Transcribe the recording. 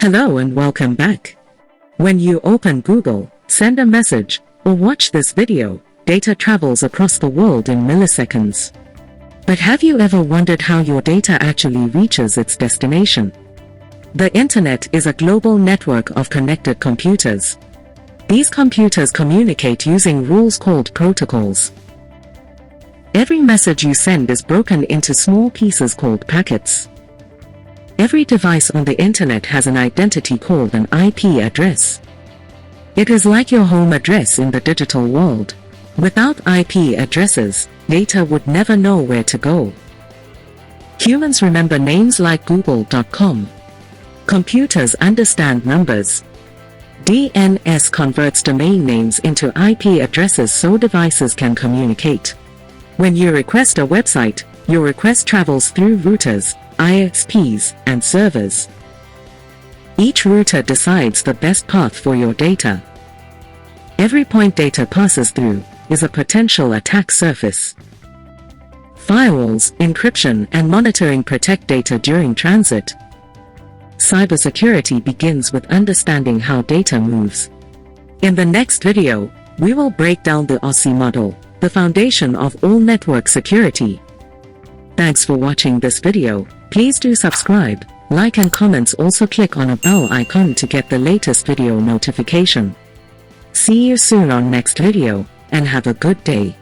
Hello and welcome back. When you open Google, send a message, or watch this video, data travels across the world in milliseconds. But have you ever wondered how your data actually reaches its destination? The internet is a global network of connected computers. These computers communicate using rules called protocols. Every message you send is broken into small pieces called packets. Every device on the internet has an identity called an IP address. It is like your home address in the digital world. Without IP addresses, data would never know where to go. Humans remember names like Google.com. Computers understand numbers. DNS converts domain names into IP addresses so devices can communicate. When you request a website, your request travels through routers, ISPs, and servers. Each router decides the best path for your data. Every point data passes through is a potential attack surface. Firewalls, encryption, and monitoring protect data during transit. Cybersecurity begins with understanding how data moves. In the next video, we will break down the OSI model, the foundation of all network security. Thanks for watching this video. Please do subscribe, like and comments. Also click on a bell icon to get the latest video notification. See you soon on next video, and have a good day.